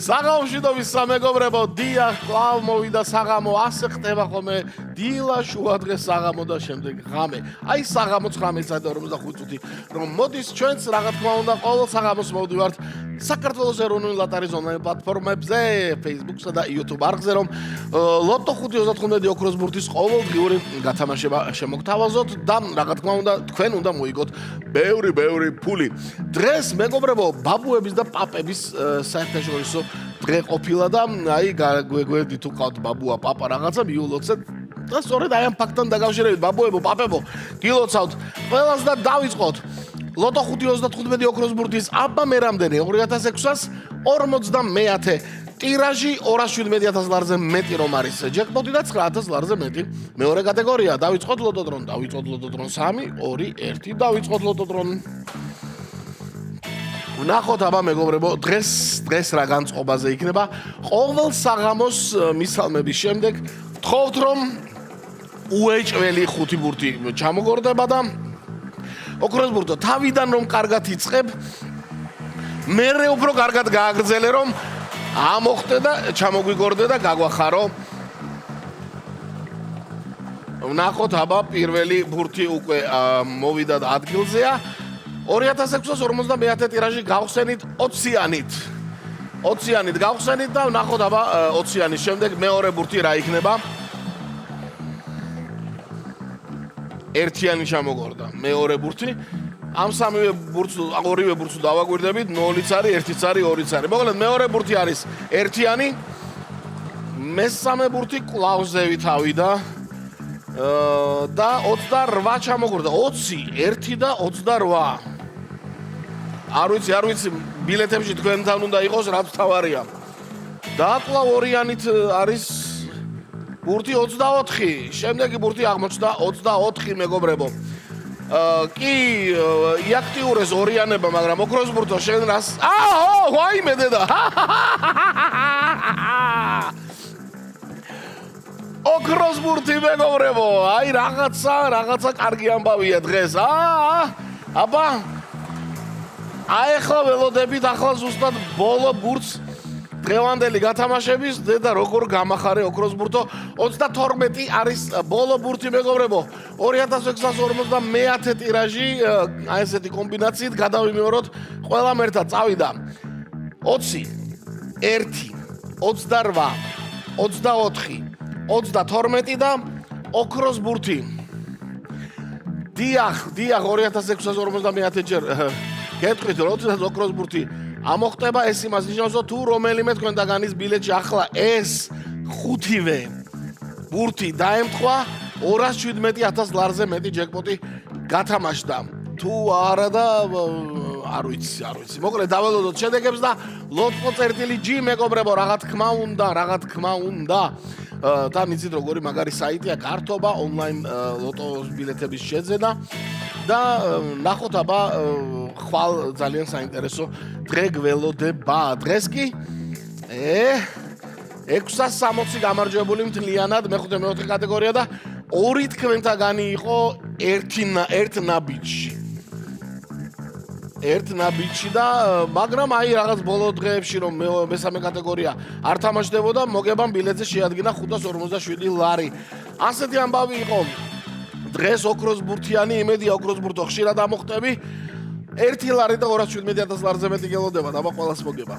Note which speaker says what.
Speaker 1: საღამოშიდობის სამეგობრებო, დიახ, კვლავ მოვიდა საღამო, ასე ხდება ხოლმე დილა შუადღე საღამო და შემდეგ ღამე. აი საღამოც 9:45 წუთი, რომ მოდის ჩვენც რა თქმა უნდა ყოველ საღამოს მოვდივართ საქართველოს ეროვნული ლოტარიის ონლაინ პლატფორმებზე, Facebook-სა და YouTube არხზე, რომ ლოტო 535 ოქროს ბურთის ყოველდღიური გათამაშება შემოგთავაზოთ და რა თქმა უნდა თქვენ უნდა მოიგოთ ბევრი ფული. დღეს მეგობრებო, ბაბუების და პაპების საერთაშორისო დღე ყოფილა და აი გვერდით უყავთ ბაბუა პაპა რაღაცა მიულოცეთ და სწორედ აი ამ ფაქტთან დაკავშირებით ბაბუებო პაპებო გილოცავთ ყველას და დავიწყოთ ლოტო 535 ოქროს ბურთის აბა მე რამდენი 2650 ტირაჟი 270000 ლარზე მეტი რომ არის ჯეკპოტი და 9000 ლარზე მეტი მეორე კატეგორია დავიწყოთ ლოტოდრონ 3 2 1 დავიწყოთ ლოტოდრონ ვნახოთ აბა მეგობრებო დღეს რა განწყობაზე იქნება ყოველ საღამოს მისალმების შემდეგ თხოვთ რომ უეჭველი 5 ბურთი ჩამოგორდება და ოქროს ბურთო თავიდან რომ კარგად იწყებ მერე უფრო კარგად გააგრძელე რომ ამოხტე და ჩამოგვიგორდე და გაგვახარო ვნახოთ აბა პირველი ბურთი უკვე მოვიდა და ადგილზეა 2650 ტირაჟი გავხსენით 20-იანით გავხსენით და ვნახოთ აბა 20-იანის შემდეგ მეორე ბურთი რა იქნება ერთიანი ჩამოგორდა მეორე ბურთი ამ სამივე ბურთს ორივე ბურთს დავაგვირდებით 0-იც არის 1-იც არის 2-იც არის მოკლედ მეორე ბურთი არის ერთიანი მესამე ბურთი კვლავ ზევით ავიდა და 28 ჩამოგორდა 20 1 და 28 არ ვიცი ბილეთებში თქვენთან უნდა იყოს რაც თავარია და კვლავ ორიანით არის ბურთი 24 შემდეგი ბურთი აღმოჩნდა 24 მეგობრებო კი იაქტიურეს ორიანება მაგრამ ოქროს ბურთო შენ რას ვაიმე დედა ოქროს ბურთი მეგობრებო აი რაღაცა კარგი ამბავია დღეს აბა აი ახლა ველოდებით ახლა ზუსტად ბოლო ბურთს დღევანდელი გათამაშების და როგორ გამახარე ოქროს ბურთო 32 არის ბოლო ბურთი მეგობრებო 2650 ტირაჟი აი ესეთი კომბინაციით გადავიმეოროთ ყველამ ერთად წავიდა 20 1 28 24 32 და ოქროს ბურთი დიახ 2650 ჯერ გეტყვით როდესაც ოქროს ბურთი ამოხტება ეს იმას ნიშნავს თუ რომელიმე თქვენთაგანის ბილეთში ახლა ეს ხუთივე ბურთი დაემთხვა 270000 ლარზე მეტი ჯეკპოტი გათამაშდა თუ არა და არ ვიცი მოკლედ დაველოდოთ შედეგებს და ლოტო წერტილი G მეგობრებო რა თქმა უნდა და მიცით როგორი მაგარი საიტია კარტობა ონლაინ ლოტოს ბილეთების შეძენა და ნახოთ აბა ხვალ ძალიან საინტერესო დღე გველოდება დღეს კი 660 გამარჯვებული მთლიანად მე-4 კატეგორია და ორი თქვენთაგანი იყო ერთ ნაბიჯში და მაგრამ აი რაღაც ბოლო დღეებში რომ მე-3 კატეგორია არ თამაშდებოდა მოგებამ ბილეთზე შეადგინა 557 ლარი ასეთი ამბავი იყო დღეს ოქროს ბურთიანი იმედია ოქროს ბურთო ხშირად ამოხტები 1 ლარი და 270000 ლარზე მეტი გელოდება და ყველას მოგება